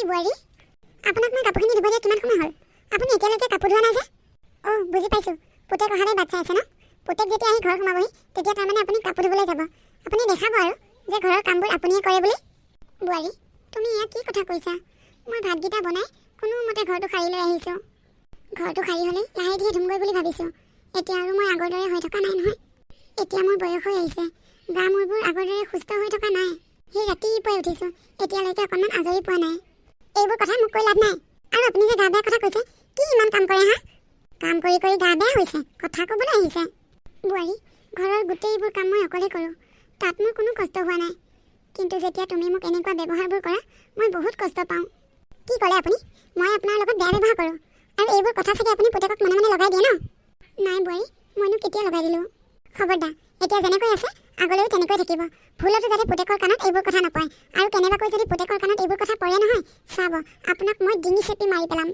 বুঢ়ী আপোনাক মই কাপোৰখিনি ধুব দিয়া কিমান সময় হ'ল আপুনি এতিয়ালৈকে কাপোৰ ধোৱা নাই যে বুজি পাইছোঁ পুতেক অহালৈ বাট চাই আছে ন পুতেক যেতিয়া আহি ঘৰ সোমাবহি তেতিয়া তাৰমানে আপুনি কাপোৰ ধুবলৈ যাব আপুনি দেখাব আৰু যে ঘৰৰ কামবোৰ আপুনিয়ে কৰে বুলি বুঢ়ী তুমি এয়া কি কথা কৈছা মই ভাতকেইটা বনাই কোনোমতে ঘৰটো সাৰি লৈ আহিছোঁ ঘৰটো সাৰি হ'লে লাহে ধীৰে ধুমগৈ বুলি ভাবিছোঁ এতিয়া আৰু মই আগৰ দৰে হৈ থকা নাই নহয় এতিয়া মোৰ বয়স হৈ আহিছে গা মূৰবোৰ আগৰ দৰে সুস্থ হৈ থকা নাই সেই ৰাতিপুৱাই উঠিছোঁ এতিয়ালৈকে অকণমান আজৰি পোৱা নাই এইবোৰ কথা মোক কৈ লাভ নাই আৰু আপুনি যে গা বেয়া কথা কৈছে কি ইমান কাম কৰে হা কাম কৰি কৰি গা বেয়া হৈছে কথা ক'বলৈ আহিছে বুঢ়ী ঘৰৰ গোটেইবোৰ কাম মই অকলে কৰোঁ তাত মোৰ কোনো কষ্ট হোৱা নাই কিন্তু যেতিয়া তুমি মোক এনেকুৱা ব্যৱহাৰবোৰ কৰা মই বহুত কষ্ট পাওঁ কি ক'লে আপুনি মই আপোনাৰ লগত বেয়া ব্যৱহাৰ কৰোঁ আৰু এইবোৰ কথা চাগে আপুনি পুতেকক মনে মনে লগাই দিয়ে ন নাই বুঢ়ী মইনো কেতিয়া লগাই দিলোঁ খবৰদাৰ এতিয়া যেনেকৈ আছে আগলৈও তেনেকৈ থাকিব ভুলতো যাতে পুতেকৰ কাণত এইবোৰ কথা নপৰে আৰু কেনেবাকৈ যদি পুতেকৰ কাণত এইবোৰ কথা পৰে নহয় চাব আপোনাক মই ডিঙি চেপি মাৰি পেলাম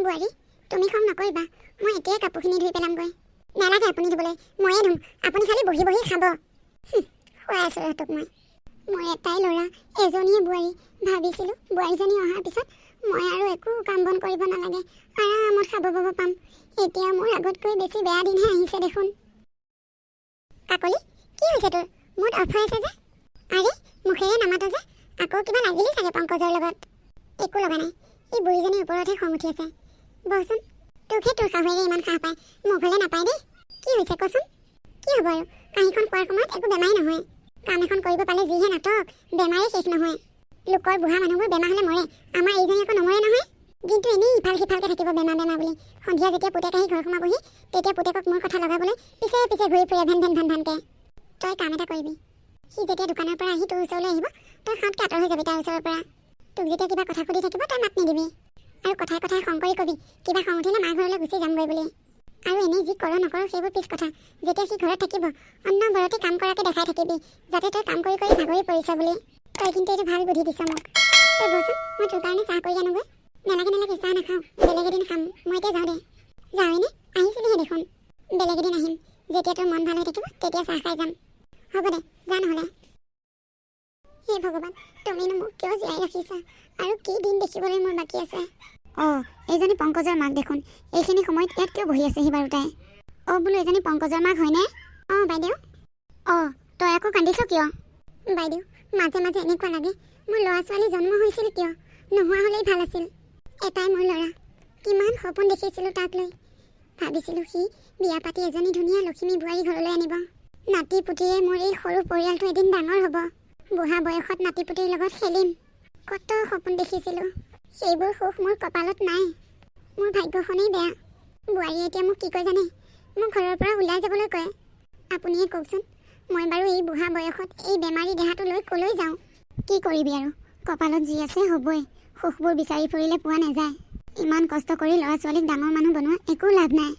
বুঢ়ী তুমি খং নকৰিবা মই এতিয়াই কাপোৰখিনি ধুই পেলামগৈ নালাগে আপুনি ধুবলৈ ময়ে ধুম আপুনি খালি বহি বহি খাব খুৱাই আছোঁ সিহঁতক মই এটাই ল'ৰা এজনীয়ে বোৱাৰী ভাবিছিলোঁ বোৱাৰীজনী অহাৰ পিছত মই আৰু একো কাম বন কৰিব নালাগে আৰামত খাব পাব পাম এতিয়া মোৰ আগতকৈ বেছি বেয়া দিনহে আহিছে দেখোন কাকলি কি হৈছে তোৰ মুড অফ হৈ আছে যে আৰে মুখেৰে নামাত যে আকৌ কিবা লাগিলি চাগে পংকজৰ লগত একো লগা নাই এই বুঢ়ীজনীৰ ওপৰতহে খং উঠি আছে বহচোন তোকহে তোৰ শাহুৱেৰে ইমান সাহ পায় মোক হ'লে নাপায় দেই কি হৈছে কচোন কি হ'ব আৰু কাহিখন কোৱাৰ সময়ত একো বেমাৰী নহয় কাম এখন কৰিব পালে যিহে নাটক বেমাৰেই শেষ নহয় লোকৰ বুঢ়া মানুহবোৰ বেমাৰ হ'লে মৰে আমাৰ এইজনী আকৌ নমৰে নহয় কিন্তু এনেই ইফাল সিফালকৈ থাকিব বেমাৰ বুলি সন্ধিয়া যেতিয়া পুতেক আহি ঘৰ সোমাবহি তেতিয়া পুতেকক মোৰ কথা লগাবলৈ পিছে পিছে ঘূৰি ফুৰে ভেন ভেন ভান ভানকৈ তই কাম এটা কৰিবি সি যেতিয়া দোকানৰ পৰা আহি তোৰ ওচৰলৈ আহিব তই সাঁতকৈ আঁতৰ হৈ যাবি তাৰ ওচৰৰ পৰা তোক যেতিয়া কিবা কথা সুধি থাকিব তই মাত নিদিবি আৰু কথাই কথাই খং কৰি কবি কিবা খং উঠিলে মাৰ ঘৰলৈ গুচি যামগৈ বুলি আৰু এনেই যি কৰ নকৰ সেইবোৰ পিছ কথা যেতিয়া সি ঘৰত থাকিব অন্নবৰতে কাম কৰাকৈ দেখাই থাকিবি যাতে তই কাম কৰি কৰি ভাগৰি পৰিছ বুলি তই কিন্তু এইটো ভাল বুদ্ধি দিছ মোক তই বচোন মই তোৰ কাৰণে চাহ কৰি আনোগৈ নালাগে চাহ নাখাওঁ বেলেগ এদিন খাম মই এতিয়া যাওঁ দে যাওঁৱেনে আহিছিলিহে দেখোন বেলেগ এদিন আহিম যেতিয়া তোৰ মন ভাল হৈ থাকিব তেতিয়া চাহ খাই যাম হ'ব দে যা নহ'লে হে ভগৱান তুমিনো মোক কিয় জীয়াই ৰাখিছা আৰু কি দিন দেখিবলৈ মোৰ বাকী আছে এইজনী পংকজৰ মাক দেখোন এইখিনি সময়ত ইয়াত কিয় বহি আছেহি বাৰু তাই বোলো এজনী পংকজৰ মাক হয়নে বাইদেউ তই আকৌ কান্দিছ কিয় বাইদেউ মাজে মাজে এনেকুৱা লাগে মোৰ ল'ৰা ছোৱালী জন্ম হৈছিল কিয় নোহোৱা হ'লেই ভাল আছিল এটাই মোৰ ল'ৰা কিমান সপোন দেখিছিলোঁ তাক লৈ ভাবিছিলোঁ সি বিয়া পাতি এজনী ধুনীয়া লক্ষ্মী বোৱাৰী ঘৰলৈ আনিব নাতি পুতিয়ে মোৰ এই সৰু পৰিয়ালটো এদিন ডাঙৰ হ'ব বুঢ়া বয়সত নাতি পুতিৰ লগত খেলিম কত সপোন দেখিছিলোঁ সেইবোৰ সুখ মোৰ কপালত নাই মোৰ ভাগ্যখনেই বেয়া বোৱাৰীয়ে এতিয়া মোক কি কয় জানে মোক ঘৰৰ পৰা ওলাই যাবলৈ কয় আপুনিয়ে কওকচোন মই বাৰু এই বুঢ়া বয়সত এই বেমাৰী দেহাটো লৈ ক'লৈ যাওঁ কি কৰিবি আৰু কপালত যি আছে হ'বই সুখবোৰ বিচাৰি ফুৰিলে পোৱা নাযায় ইমান কষ্ট কৰি ল'ৰা ছোৱালীক ডাঙৰ মানুহ বনোৱা একো লাভ নাই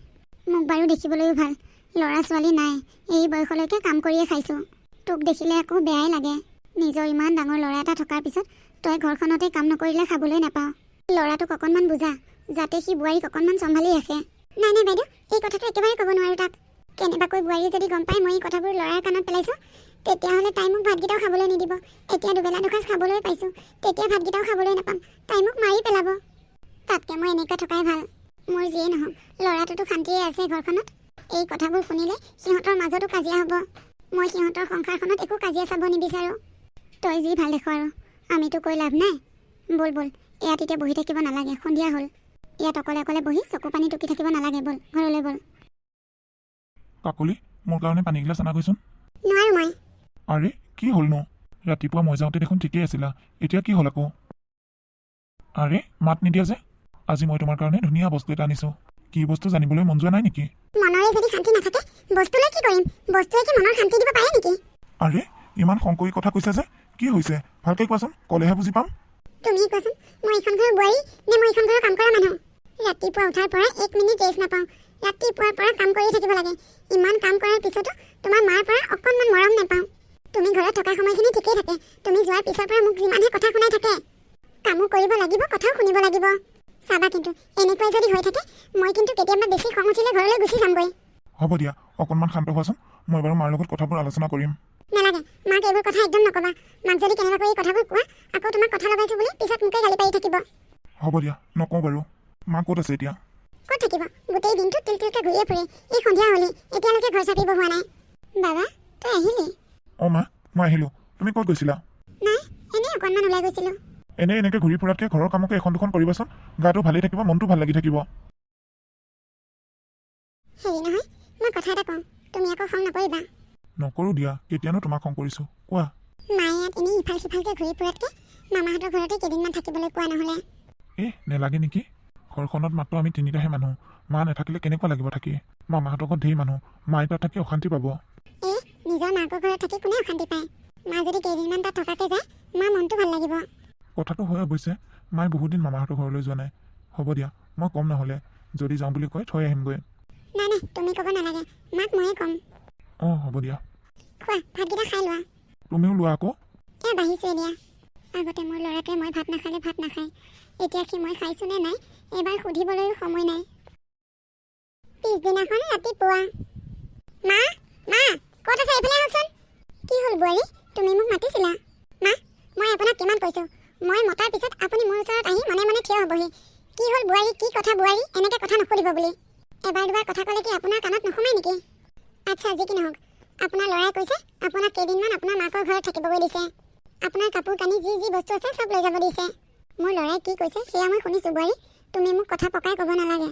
মোক বাৰু দেখিবলৈও ভাল ল'ৰা ছোৱালী নাই এই বয়সলৈকে কাম কৰিয়ে খাইছোঁ তোক দেখিলে আকৌ বেয়াই লাগে নিজৰ ইমান ডাঙৰ ল'ৰা এটা থকাৰ পিছত তই ঘৰখনতে কাম নকৰিলে খাবলৈ নাপাওঁ ল'ৰাটোক অকণমান বুজা যাতে সি বোৱাৰীক অকণমান চম্ভালি ৰাখে নাই বাইদেউ এই কথাটো একেবাৰে ক'ব নোৱাৰোঁ তাক কেনেবাকৈ বোৱাৰীয়ে যদি গম পায় মই এই কথাবোৰ ল'ৰাৰ কাণত পেলাইছোঁ তেতিয়াহ'লে তাই মোক ভাতকেইটাও খাবলৈ নিদিব এতিয়া দুবেলা দুসাঁজ খাবলৈ পাইছোঁ তেতিয়া ভাতকেইটাও খাবলৈ নাপাম তাই মোক মাৰি পেলাব তাতকৈ মই এনেকৈ থকাই ভাল মোৰ যিয়েই নহওক ল'ৰাটোতো শান্তিয়ে আছে ঘৰখনত এই কথাবোৰ শুনিলে সিহঁতৰ মাজতো কাজিয়া হ'ব মই সিহঁতৰ সংসাৰখনত একো কাজিয়া চাব নিবিচাৰোঁ তই যি ভাল দেখো আৰু আমিতো কৈ লাভ নাই বল ইয়াত এতিয়া বহি থাকিব নালাগে সন্ধিয়া হ'ল ইয়াত অকলে অকলে বহি চকু পানী টুকি থাকিব নালাগে বল ঘৰলৈ বল কাকলি মোৰ কাৰণে পানী গিলাচ আনা গৈছোন নোৱাৰো মই আৰে কি হ'লনো ৰাতিপুৱা মই যাওঁতে দেখোন ঠিকেই আছিলা এতিয়া কি হ'ল আকৌ আৰে মাত নিদিয়া যে আজি মই তোমাৰ কাৰণে ধুনীয়া বস্তু এটা আনিছোঁ কি বস্তু জানিবলৈ মন যোৱা নাই নেকি মনৰে যদি শান্তি নাথাকে বস্তুলৈ কি কৰিম বস্তুৱে কি মনৰ শান্তি দিব পাৰে নেকি আৰে ইমান খং কৰি কথা কৈছা যে কি হৈছে ভালকৈ কোৱাচোন ক'লেহে বুজি পাম তুমি কোৱাচোন মই এইখন ঘৰৰ বোৱাৰী নে মই এইখন ঘৰৰ কাম কৰা মানুহ ৰাতিপুৱা উঠাৰ পৰা 1 মিনিট ৰেষ্ট নাপাওঁ ৰাতিপুৱাৰ পৰা কাম কৰি থাকিব লাগে ইমান কাম কৰাৰ পিছতো তোমাৰ মাৰ পৰা অকণমান মৰম নাপাওঁ তুমি ঘৰত থকা সময়খিনি ঠিকেই থাকে তুমি যোৱাৰ পিছৰ পৰা মোক যিমানহে কথা শুনাই থাকে কামো কৰিব লাগিব কথাও শুনিব লাগিব চাবা কিন্তু এনেকৈ যদি হৈ থাকে মই কিন্তু কেতিয়াবা বেছি খং উঠিলে ঘৰলৈ গুচি যামগৈ হ'ব দিয়া অকণমান শান্ত হোৱাচোন মই বাৰু মাৰ লগত কথাবোৰ আলোচনা কৰিম নালাগে, মাক এইবোৰ কথা একদম নকবা। মাক যদি কেনেবাকৈ এই কথাবোৰ কোৱা, আকৌ তোমাক কথা লগাইছোঁ বুলি পিছত মোকে গালি পাৰি থাকিব। হ'ব দিয়া, নকওঁ বাৰু। মা ক'ত আছে এতিয়া? ক'ত থাকিব? গোটেই দিনটো তিলতিলকৈ ঘূৰিয়ে ফুৰে। এই সন্ধিয়া হ'লেই এতিয়ালৈকে ঘৰ চাপিব হোৱা নাই। বাবা, তই আহিলি? অঁ মা, মই আহিলোঁ। তুমি ক'ত গৈছিলা? নাই, এনেই অকণমান ওলাই গৈছিলোঁ। এনেকৈ ঘূৰি ফুৰাতকৈ ঘৰৰ কামকে এখন দুখন কৰিবাচোন। গাটো ভালেই থাকিব, মনটো ভাল লাগি থাকিব। হেৰি নহয়, মই কথা এটা কওঁ, তুমি আকৌ খং নকৰিবা। নকৰোঁ দিয়া, কেতিয়ানো তোমাক খং কৰিছোঁ, কোৱা। মায়ে ইয়াত এনেই ইফাল সিফালকৈ ঘূৰি ফুৰাতকৈ মামাহঁতৰ ঘৰতে কেইদিনমান থাকিবলৈ কোৱা নহ'লে? নেলাগে নেকি? ঘৰখনত মাত্ৰ আমি তিনিটাহে মানুহ। মা নাথাকিলে কেনেকুৱা লাগিব থাকি? মামাহঁতৰ ঘৰত ঢেৰ মানুহ, মায়ে তাত থাকি অশান্তি পাব। নিজৰ মাকৰ ঘৰত থাকি কোনে অশান্তি পায়? মা যদি কেইদিনমান তাত থকাকৈ যায়, মাৰ মনটো ভাল লাগিব। কথাটো হয় অৱশ্যে, মায়ে বহুত দিন মামাহঁতৰ ঘৰলৈ যোৱা নাই। হ'ব দিয়া, মই ক'ম নহ'লে, যদি যাওঁ বুলি কয় থৈ আহিমগৈ। নাই, তুমি ক'ব নালাগে, মাক ময়ে ক'ম। অঁ হ'ব দিয়া। খোৱা, ভাতকেইটা খাই লোৱা। তুমিও লোৱা আকৌ। বাঢ়িছোৱে দিয়া। আগতে মোৰ ল'ৰাটোৱে মই ভাত নাখালে ভাত নাখায়। এতিয়া সি মই খাইছোঁ নে নাই এবাৰ সুধিবলৈও সময় নাই। পিছদিনাখন ৰাতিপুৱা, মা ক'ত আছে? এইফালে আহকচোন। কি হ'ল বোৱাৰী, তুমি মোক মাতিছিলা? মা, মই আপোনাক কিমান কৈছোঁ, মই মতাৰ পিছত আপুনি মোৰ ওচৰত আহি মনে মনে থিয় হ'বহি। কি হ'ল বোৱাৰী, কি কথা বোৱাৰী, এনেকৈ কথা নুসুধিব বুলি। এবাৰ দুবাৰ কথা ক'লে কি আপোনাৰ কাণত নোসোমায় নেকি? আচ্ছা, যি কি নহওক, আপোনাৰ ল'ৰাই কৈছে আপোনাক কেইদিনমান আপোনাৰ মাকৰ ঘৰত থাকিবগৈ দিছে। আপোনাৰ কাপোৰ কানি যি যি বস্তু আছে চব লৈ যাব দিছে। মোৰ ল'ৰাই কি কৈছে সেয়া মই শুনিছোঁ বোৱাৰী, তুমি মোক কথা পকাই ক'ব নালাগে।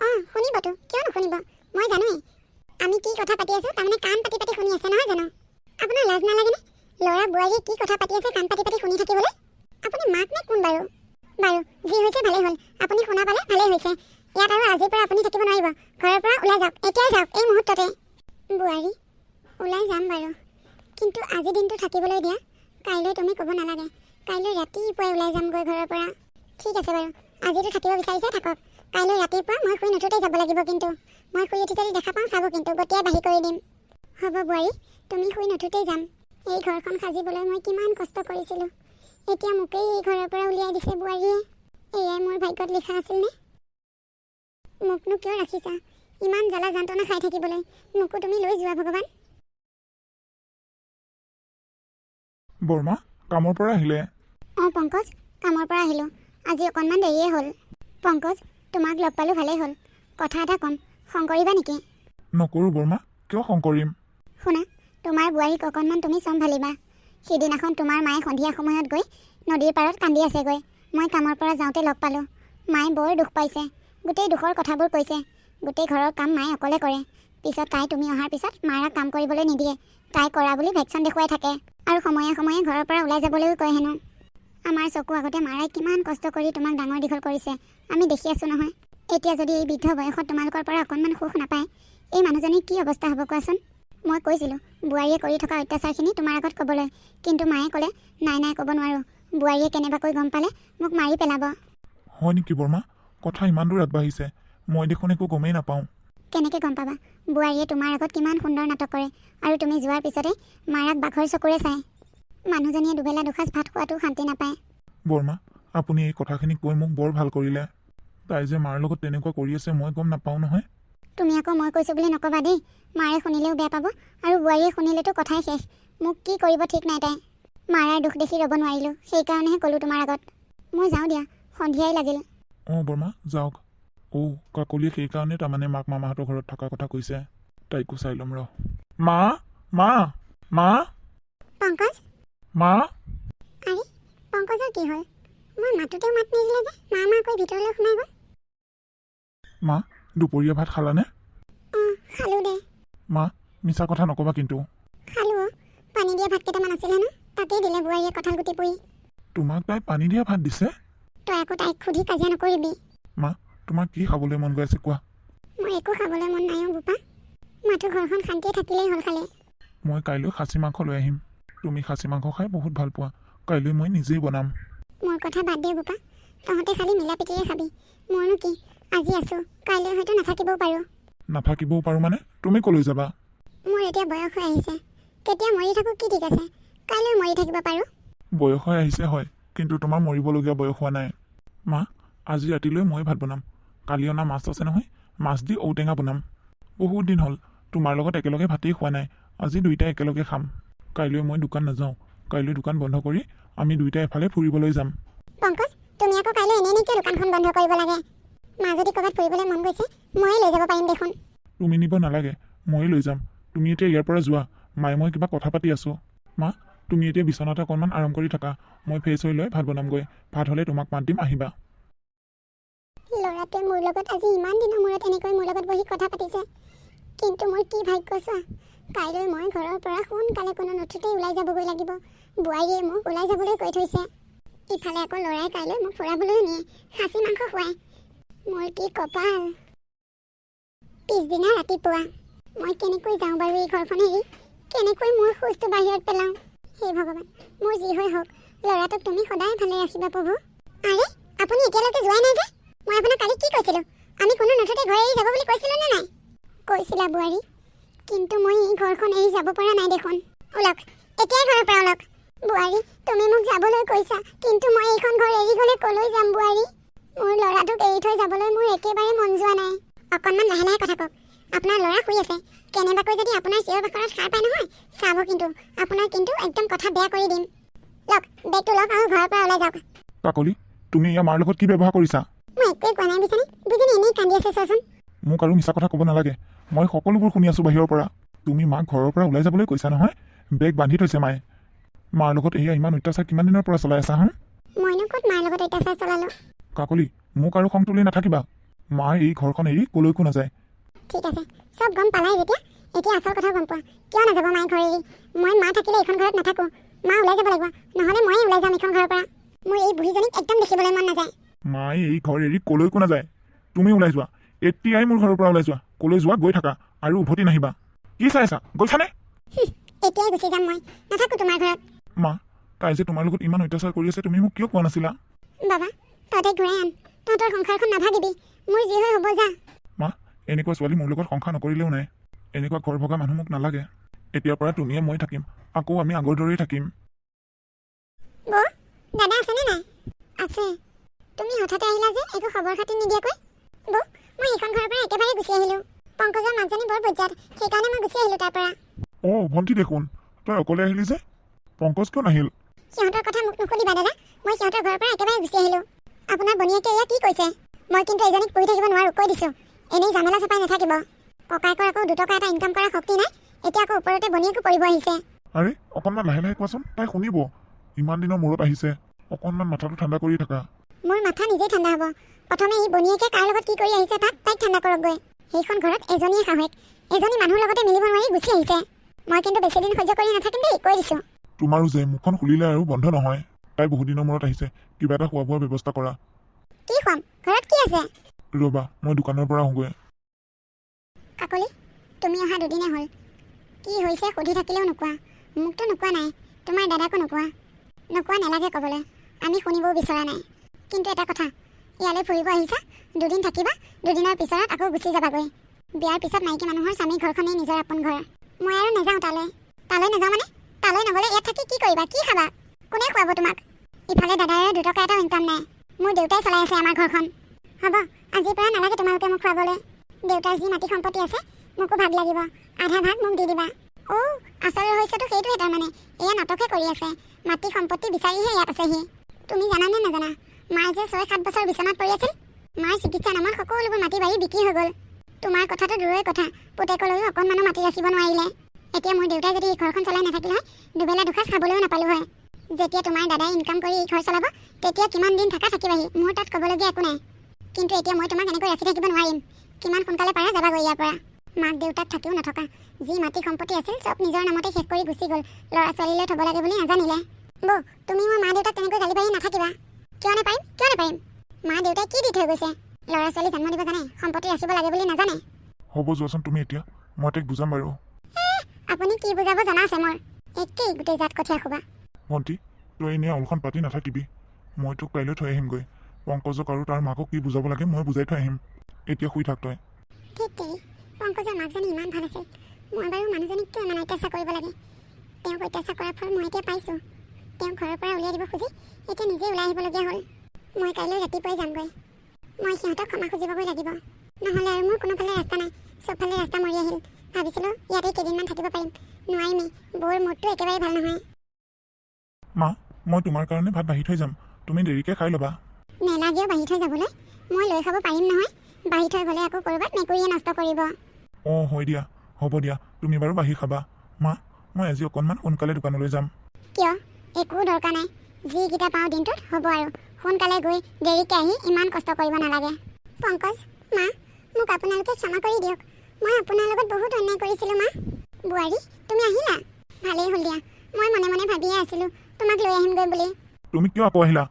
অঁ শুনিবতো, কিয় নুশুনিব, মই জানোৱেই। আমি কি কথা পাতি আছোঁ তাৰমানে কাণ পাতি পাতি শুনি আছে নহয় জানো? আপোনাৰ লাজ নালাগেনে? ল'ৰা বোৱাৰীয়ে কি কথা পাতি আছে কাণ পাতি পাতি শুনি থাকিবলৈ? আপুনি মাক নে কোন বাৰু? বাৰু যি হৈছে ভালেই হ'ল, আপুনি শুনা পালে ভালেই হৈছে। ইয়াত আৰু আজিৰ পৰা আপুনি থাকিব নোৱাৰিব। ঘৰৰ পৰা ওলাই যাওক, এতিয়াই যাওক, এই মুহূৰ্ততে। বোৱাৰী, ওলাই যাম বাৰু, কিন্তু আজি দিনটো থাকিবলৈ দিয়া। কাইলৈ তুমি ক'ব নালাগে, কাইলৈ ৰাতিপুৱাই ওলাই যামগৈ ঘৰৰ পৰা। ঠিক আছে বাৰু, আজিতো থাকিব বিচাৰিছে থাকক। কাইলৈ ৰাতিপুৱা মই শুই নুঠোঁতেই যাব লাগিব, কিন্তু মই শুই উঠি যদি দেখা পাওঁ চাব কিন্তু গতিয়াই বাঢ়ি কৰি দিম। হ'ব বোৱাৰী, তুমি শুই নুঠোঁতেই যাম। এই ঘৰখন সাজিবলৈ মই কিমান কষ্ট কৰিছিলোঁ, এতিয়া মোকেই এই ঘৰৰ পৰা উলিয়াই দিছে বোৱাৰীয়ে। এয়াই মোৰ ভাগ্যত লিখা আছিল নে? মোকনো কিয় ৰাখিছা ইমান জ্বালা যন্ত্ৰণা খাই থাকিবলৈ? মোকো তুমি লৈ যোৱা ভগৱান। বৰমা, কামৰ পৰা আহিলে? অঁ পংকজ, কামৰ পৰা আহিলোঁ। আজি অকণমান দেৰিয়ে হ'ল। পংকজ, তোমাক লগ পালোঁ ভালেই হ'ল। কথা এটা ক'ম, খং কৰিবা নেকি? নকৰোঁ বৰমা, কিয় খং কৰিম? শুনা, তোমাৰ বোৱাৰীক অকণমান তুমি চম্ভালিবা। সিদিনাখন তোমাৰ মায়ে সন্ধিয়া সময়ত গৈ নদীৰ পাৰত কান্দি আছেগৈ। মই কামৰ পৰা যাওঁতে লগ পালোঁ। মায়ে বৰ দুখ পাইছে, গোটেই দুখৰ কথাবোৰ কৈছে। গোটেই ঘৰৰ কাম মায়ে অকলে কৰে। পিছত তুমি অহাৰ পিছত মাৰাক কাম কৰিবলৈ নিদিয়ে। তাই কৰা বুলি ভেকশ্যন দেখুৱাই থাকে, আৰু সময়ে সময়ে ঘৰৰ পৰা ওলাই যাবলৈও কয় হেনো। আমাৰ চকু আগতে মাৰাই কিমান কষ্ট কৰি তোমাক ডাঙৰ দীঘল কৰিছে, আমি দেখি আছোঁ নহয়। এতিয়া যদি এই বৃদ্ধ বয়সত তোমালোকৰ পৰা অকণমান সুখ নাপায়, এই মানুহজনীৰ কি অৱস্থা হ'ব কোৱাচোন? মই কৈছিলোঁ বোৱাৰীয়ে কৰি থকা অত্যাচাৰখিনি তোমাৰ আগত ক'বলৈ, কিন্তু মায়ে ক'লে নাই ক'ব নোৱাৰোঁ। বোৱাৰীয়ে কেনেবাকৈ গম পালে মোক মাৰি পেলাব। হয় নেকি বৰমা? কথা ইমান দূৰ আগবাঢ়িছে, মই দেখোন একো গমেই নাপাওঁ। কেনেকৈ গম পাবা? বোৱাৰীয়ে তোমাৰ আগত কিমান সুন্দৰ নাটক কৰে, আৰু তুমি যোৱাৰ পিছতে মাৰাক বাঘৰ চকুৰে চায়। মানুহজনীয়ে দুবেলা দুসাঁজ ভাত খোৱাটো শান্তি নাপায়। বৰমা, আপুনি এই কথাখিনি কৈ মোক বৰ ভাল কৰিলে। তাই যে মাৰ লগত তেনেকুৱা কৰি আছে মই গম নাপাওঁ নহয়। তুমি আকৌ মই কৈছোঁ বুলি নক'বা দেই, মাৰে শুনিলেও বেয়া পাব, আৰু বোৱাৰীয়ে শুনিলেতো কথাই শেষ। মোক কি কৰিব ঠিক নাই তাই। মাৰাৰ দুখ দেখি ৰ'ব নোৱাৰিলোঁ, সেইকাৰণেহে ক'লোঁ তোমাৰ আগত। মই যাওঁ দিয়া, সন্ধিয়াই লাগিল। অঁ বৰমা, যাওক। কাকলিয়ে সেইকাৰণে তাৰমানে মাক মামাহঁতৰ ঘৰত থকাৰ কথা কৈছে। তাইকো চাই ল'ম ৰ। মা, পংকজ, মা। আৰে পংকজৰ কি হ'ল? মই মাতোতেও মাত নিদিলে যে মা কৈ ভিতৰলৈ সোমাই গ'ল। মা, দুপৰীয়া ভাত খালানে? অঁ খালোঁ দে। মা, মিছা কথা নক'বা কিন্তু। খালোঁ, পানী দিয়া ভাত কেইটামান আছিলে ন, তাতেই দিলে বোৱাৰীয়ে কঁঠাল গুটি পুৰি। তোমাক তাই পানী দিয়া ভাত দিছে? তই আকৌ তাইক সুধি কাজিয়া নকৰিবি। মা, তোমাৰ কি খাবলৈ মন গৈ আছে কোৱা? মোৰ একো খাবলৈ মন নাই বোপা, মাথো ঘৰখন শান্তিয়ে থাকিলেই হ'ল খালি। মই কাইলৈ খাচী মাংস লৈ আহিম। তুমি খাচী মাংস খাই বহুত ভাল পোৱা, কাইলৈ মই নিজেই বনাম। মোৰ কথা বাদ দে বোপা, তহঁতে খালি মিলা প্ৰীতিৰে খাবি। মোৰনো কি, আজি আছোঁ, কাইলৈ হয়তো নাথাকিবও পাৰোঁ। নাথাকিবও পাৰোঁ মানে? তুমি ক'লৈ যাবা? মোৰ এতিয়া বয়স হৈ আহিছে, কেতিয়া মৰি থাকোঁ কি ঠিক আছে, কাইলৈ মৰি থাকিব পাৰোঁ। বয়স হৈ আহিছে হয়, কিন্তু তোমাৰ মৰিবলগীয়া বয়স হোৱা নাই। মা, আজি ৰাতিলৈ মই ভাত বনাম। কালি অনা মাছ আছে নহয়, মাছ দি ঔটেঙা বনাম। বহুত দিন হ'ল তোমাৰ লগত একেলগে ভাতেই খোৱা নাই, আজি দুয়োটাই একেলগে খাম। কাইলৈ মই দোকান নাযাওঁ। কাইলৈ দোকান বন্ধ কৰি আমি দুইটা এফালে ফুৰিবলৈ যাম। পংকজ, তুমি আকৌ কাইলৈ এনেই কিয় দোকানখন বন্ধ কৰিব লাগে? মা যদি ক'ৰবাত ফুৰিবলৈ মন গৈছে ময়ে লৈ যাব পাৰিম দেখোন। তুমি নিব নালাগে, ময়ে লৈ যাম। তুমি এতিয়া ইয়াৰ পৰা যোৱা। মায়ে মই কিবা কথা পাতি আছোঁ। মা, তুমি এতিয়া বিচনাতে অকণমান আৰাম কৰি থাকা। মই ফ্ৰেছ হৈ লৈ ভাত বনামগৈ। ভাত হ'লে তোমাক মাত দিম, আহিবা। ল'ৰাটোৱে মোৰ লগত আজি ইমান দিনৰ মূৰত এনেকৈ মোৰ লগত বহি কথা পাতিছে। কিন্তু মোৰ কি ভাগ্য চোৱা, কাইলৈ মই ঘৰৰ পৰা সোনকালে কোনো নথোতেই ওলাই যাবগৈ লাগিব। বোৱাৰীয়ে মোক ওলাই যাবলৈ কৈ থৈছে। ইফালে আকৌ ল'ৰাই কাইলৈ মোক ফুৰাবলৈ নিয়ে, খাচী মাংস খুৱায়। মোৰ কি কপাল। পিছদিনা ৰাতিপুৱা মই কেনেকৈ যাওঁ বাৰু এই ঘৰখন এৰি? কেনেকৈ মোৰ খোজটো বাহিৰত পেলাওঁ? হে ভগৱান, মোৰ যি হৈ হওক, ল'ৰাটোক তুমি সদায় ভালে ৰাখিবা প্ৰভু। আৰে, আপুনি এতিয়ালৈকে যোৱাই নাই যে? মই আপোনাক কালি কি কৈছিলোঁ? আমি কোনো নথোতে ঘৰ এৰি যাব বুলি কৈছিলোঁ নে নাই? কৈছিলা বোৱাৰী, কিন্তু মই এই ঘৰখন এৰি যাব পৰা নাই দেখোন। ওলক, এতিয়াই ঘৰৰ পৰা ওলক। বোৱাৰী, তুমি মোক যাবলৈ কৈছা, কিন্তু মই এইখন ঘৰ এৰি গ'লে ক'লৈ যাম বোৱাৰী? মোৰ ল'ৰাটোক এৰি থৈ যাবলৈ মোৰ একেবাৰে মন যোৱা নাই। অকণমান লাহে লাহে কথা কওক। আপোনাৰ ল'ৰা শুই আছে। কেনেবাকৈ যদি আপোনাৰ চিঞৰ বাখৰত সাৰ পায় নহয়, চাব কিন্তু আপোনাৰ কিন্তু একদম কথা বেয়া কৰি দিম। লওক, বেগটো লওক আৰু ঘৰৰ পৰা ওলাই যাওক। কাকলি, তুমি ইয়াৰ মাৰ লগত কি ব্যৱহাৰ কৰিছা? মই একোৱে কোৱা নাই বুজিছানে? বুজিনে এনেই কান্দি আছে চোৱাচোন। মোক আৰু মিছা কথা ক'ব নালাগে। মই সকলোবোৰ শুনি আছোঁ বাহিৰৰ পৰা। তুমি মাক ঘৰৰ পৰা ওলাই যাবলৈ কৈছা নহয়? বেগ বান্ধি থৈছে মায়ে। মাৰ লগত এয়া ইমান অত্যাচাৰ কিমান দিনৰ পৰা চলাই আছা? মইনো ক'ত মাৰ লগত অত্যাচাৰ চলালোঁ? কাকলি, মোক আৰু খং তুলি নাথাকিবা। মাৰ এই ঘৰখন এৰি কলৈকো নাযায়। ঠিক আছে, চব গম পালাই যেতিয়া, এতিয়া আচল কথা গম পোৱা। কিয় নাযাব মায়ে ঘৰ এৰি? মই মা থাকিলে এইখন ঘৰত নাথাকোঁ। মা ওলাই যাব লাগিব, নহ'লে ময়ে ওলাই যাম এইখন ঘৰৰ পৰা। মোৰ এই বুঢ়ীজনীক একদম দেখিবলৈ মন নাযায়। মায়ে এই ঘৰ এৰি কলৈকো নাযায়। তুমি ওলাই যোৱা, এতিয়াই মোৰ ঘৰৰ পৰা ওলাই যোৱা। কলৈ যোৱা গৈ থাকা আৰু উভতি নাহিবা। কি চাই আছা? গৈছানে? এতিয়াই গুচি যাম মই, নাথাকোঁ তোমাৰ ঘৰত। মা, তাই যে তোমাৰ লগত ইমান অত্যাচাৰ কৰি আছে, তুমি মোক কিয় কোৱা নাছিলা? বাবা, তহঁতে ঘূৰাই আন। তহঁতৰ সংসাৰখন নাভাগিবি। মোৰ যি হয় হ'ব, যা। মা, এনেকুৱা ছোৱালী মোৰ লগত সংসাৰ নকৰিলেও নাই। এনেকুৱা ঘৰ ভগা মানুহ মোক নালাগে। এতিয়াৰ পৰা তুমিয়ে মই থাকিম, আকৌ আমি আগৰ দৰেই থাকিম। বৌ, দাদা আছেনে নাই? আছে। তুমি হঠাতে আহিলা যে, একো খবৰ খাতি নিদিয়াকৈ? বৌ, মই এইখন ঘৰৰ পৰা একেবাৰে গুচি আহিলোঁ। পংকজৰ মাকজনী বৰ বজ্জাত, সেইকাৰণে মই গুচি আহিলোঁ তাৰ পৰা। অঁ, ভণ্টি দেখোন, তই অকলে আহিলি যে? পংকজ কিয় নাহিল? সিহঁতৰ কথা মোক নুসুধিবা দাদা। মই সিহঁতৰ ঘৰৰ পৰা একেবাৰে গুচি আহিলোঁ। আপোনাৰ বনীয়েকে এয়া কি কৈছে? মই কিন্তু এজনীক পঢ়ি থাকিব নোৱাৰোঁ, কৈ দিছোঁ। এনেই জামেলা চপাই নাথাকিব। ককায়েকৰ আকৌ 2 টকা এটা ইনকাম কৰাৰ শক্তি নাই, এতিয়া আকৌ ওপৰতে বনীয়েকো পঢ়িব আহিছে। আৰে, অকণমান লাহে লাহে কোৱাচোন, তাই শুনিব। ইমান দিনৰ মূৰত আহিছে, অকণমান মাথাটো ঠাণ্ডা কৰি থাকা। মোৰ মাথা নিজেই ঠাণ্ডা হ'ব। প্ৰথমে ই বনীয়েকে কাৰ লগত কি কৰি আহিছে তাইক ঠাণ্ডা কৰকগৈ। সেইখন ঘৰত এজনীয়ে শাহুৱেক, এজনী মানুহৰ লগতে মিলিব নোৱাৰি গুচি আহিছে। মই কিন্তু বেছিদিন সহ্য কৰি নাথাকিম দেই, কৈ দিছোঁ। তোমাৰো যে মুখখন খুলিলে আৰু বন্ধ নহয়। তাই বহুত দিনৰ মূৰত আহিছে, কিবা এটা খোৱা বোৱাৰ ব্যৱস্থা কৰা। কি খুৱাম? ঘৰত কি আছে? ৰ'বা, মই দোকানৰ পৰা আহোঁগৈ। কাকলি, তুমি অহা 2 দিনে হ'ল। কি হৈছে সুধি থাকিলেও নোকোৱা। মোকতো নোকোৱা নাই, তোমাৰ দাদাকো নোকোৱা। নোকোৱা নালাগে ক'বলৈ, আমি শুনিবও বিচৰা নাই। কিন্তু এটা কথা, ইয়ালৈ ফুৰিব আহিছা, 2 দিন থাকিবা, 2 দিনৰ পিছত আকৌ গুচি যাবাগৈ। বিয়াৰ পিছত মাইকী মানুহৰ স্বামীৰ ঘৰখনেই নিজৰ আপোন ঘৰ। মই আৰু নাযাওঁ তালৈ। তালৈ নাযাওঁ মানে? তালৈ নগ'লে ইয়াত থাকি কি কৰিবা, কি খাবা? কোনে খুৱাব তোমাক? ইফালে দাদাৰে 2 টকা এটাও ইনকাম নাই। মোৰ দেউতাই চলাই আছে আমাৰ ঘৰখন। হ'ব, আজিৰ পৰা নালাগে তোমালোকে মোক খুৱাবলৈ। দেউতাৰ যি মাটি সম্পত্তি আছে, মোকো ভাগ লাগিব। আধা ভাগ মোক দি দিবা। অ', আচল ৰহস্যটো সেইটোহে তাৰমানে। এয়া নাটকহে কৰি আছে। মাটি সম্পত্তি বিচাৰিহে ইয়াত আছেহি। তুমি জানানে নাজানা? মায়ে যে 6-7 বছৰ বিচনাত পৰি আছিল। মাৰ চিকিৎসা নামত সকলোবোৰ মাটি বাৰী বিক্ৰী হৈ গ'ল। তোমাৰ কথাটো দূৰৰে কথা, পুতেকলৈও অকণমানো মাটি ৰাখিব নোৱাৰিলে। এতিয়া মোৰ দেউতাই যদি এই ঘৰখন চলাই নাথাকিল হয়, দুবেলা দুসাঁজ খাবলৈও নাপালোঁ হয়। যেতিয়া তোমাৰ দাদাই ইনকাম কৰি এই ঘৰ চলাব, তেতিয়া কিমান দিন থাকিবাহি, মোৰ তাত ক'বলগীয়া একো নাই। কিন্তু এতিয়া মই তোমাক এনেকৈ ৰাখি থাকিব নোৱাৰিম। কিমান সোনকালে পাৰা যাবাগৈ ইয়াৰ পৰা। মাক দেউতাক থাকিও নথকা, যি মাটি সম্পত্তি আছিল চব নিজৰ নামতে শেষ কৰি গুচি গ'ল। ল'ৰা ছোৱালীলৈ থ'ব লাগে বুলি নাজানিলে। বৌ, তুমি মোৰ মা দেউতাক তেনেকৈ গালি পাৰি নাথাকিবা। কিয় নাপাৰিম? কিয় নাপাৰিম? মা দেউতাই কি দি থৈ গৈছে? ল'ৰা ছোৱালী জন্ম দিব জানে, সম্পত্তি ৰাখিব লাগে বুলি নাজানে। হ'ব, যোৱাচোন তুমি এতিয়া, মই তাইক বুজাম বাৰু। আপুনি কি বুজাব জনা আছে মোৰ? একেই গোটেই জাত কঠীয়া খোবা। ভণ্টি, তই এনেই আউলখন পাতি নাথাকিবি। মই তোক কাইলৈ থৈ আহিমগৈ। পংকজক আৰু তাৰ মাকক কি বুজাব লাগে মই বুজাই থৈ আহিম। এতিয়া শুই থাক তই। ঠিক তেৰি, পংকজৰ মাকজনী ইমান ভাল আছিল। মই বাৰু মানুহজনীক কিয় ইমান অত্যাচাৰ কৰিব লাগে? তেওঁক অত্যাচাৰ কৰাৰ ফল মই এতিয়া পাইছোঁ। তেওঁক ঘৰৰ পৰা উলিয়াই দিব খুজি এতিয়া নিজে ওলাই আহিবলগীয়া হ'ল। মই কাইলৈ ৰাতিপুৱাই যামগৈ। মই সিহঁতক ক্ষমা খুজিবগৈ লাগিব। নহ'লে আৰু মোৰ কোনোফালে ৰাস্তা নাই, চবফালে ৰাস্তা মৰি আহিল। ভাবিছিলোঁ ইয়াতে কেইদিনমান থাকিব পাৰিম, নোৱাৰিমেই, বৌৰ মুডটো একেবাৰে ভাল নহয়। মা, মই তোমাৰ কাৰণে ভাত বাঢ়ি থৈ যাম, তুমি দেৰিকৈ খাই ল'বা। নেলাগেও বাঢ়ি থৈ যাবলৈ, মই লৈ খাব পাৰিম নহয়। বাঢ়ি থৈ গ'লে আকৌ ক'ৰবাত মেকুৰীয়ে নষ্ট কৰিব। অঁ হয় দিয়া, হ'ব দিয়া, তুমি বাৰু বাঢ়ি খাবা। মা, মই আজি অকণমান সোনকালে দোকানলৈ যাম। কিয়? একো দৰকাৰ নাই, যিকেইটা পাওঁ দিনটোত হ'ব আৰু। সোনকালে গৈ দেৰিকৈ আহি ইমান কষ্ট কৰিব নালাগে। পংকজ, মা, মোক আপোনালোকে ক্ষমা কৰি দিয়ক। মই আপোনাৰ লগত বহুত অন্যায় কৰিছিলোঁ মা। বোৱাৰী, তুমি আহিলা? ভালেই হ'ল দিয়া, মই মনে মনে ভাবিয়ে আছিলোঁ তোমাক লৈ আহিমগৈ বুলি। তুমি কিয় আকৌ আহিলা?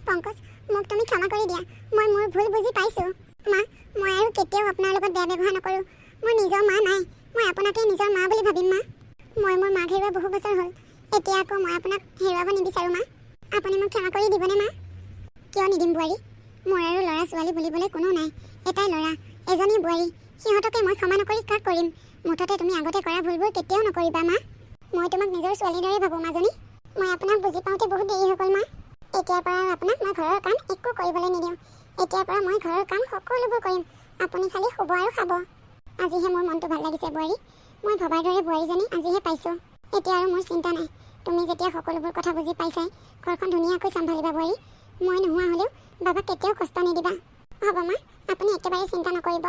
পংকজ, মোক তুমি ক্ষমা কৰি দিয়া, মই মোৰ ভুল বুজি পাইছোঁ। মা, মই আৰু কেতিয়াও আপোনাৰ লগত বেয়া ব্যৱহাৰ নকৰোঁ। মোৰ নিজৰ মা নাই, মই আপোনাকে নিজৰ মা বুলি ভাবিম মা। মই মোৰ মাক হেৰুৱা বহু বছৰ হ'ল, এতিয়া আকৌ মই আপোনাক হেৰুৱাব নিবিচাৰোঁ মা। আপুনি মোক ক্ষমা কৰি দিবনে মা? কিয় নিদিম বোৱাৰী, মোৰ আৰু ল'ৰা ছোৱালী বুলিবলৈ কোনো নাই। এটাই ল'ৰা, এজনী বোৱাৰী, সিহঁতকে মই ক্ষমা নকৰি কাক কৰিম? মুঠতে তুমি আগতে কৰা ভুলবোৰ কেতিয়াও নকৰিবা মা। মই তোমাক নিজৰ ছোৱালীৰ দৰে ভাবোঁ মাজনী। মই আপোনাক বুজি পাওঁতে বহুত দেৰি হৈ গ'ল মা। এতিয়াৰ পৰা আৰু আপোনাক মই ঘৰৰ কাম একো কৰিবলৈ নিদিওঁ। এতিয়াৰ পৰা মই ঘৰৰ কাম সকলোবোৰ কৰিম, আপুনি খালি শুব আৰু খাব। আজিহে মোৰ মনটো ভাল লাগিছে বোৱাৰী, মই ভবাৰ দৰে বোৱাৰীজনী আজিহে পাইছোঁ। এতিয়া আৰু মোৰ চিন্তা নাই, তুমি যেতিয়া সকলোবোৰ কথা বুজি পাইছাই, ঘৰখন ধুনীয়াকৈ চম্ভালিবা বোৱাৰী। মই নোহোৱা হ'লেও বাবাক কেতিয়াও কষ্ট নিদিবা, হ'ব মা? আপুনি একেবাৰে চিন্তা নকৰিব।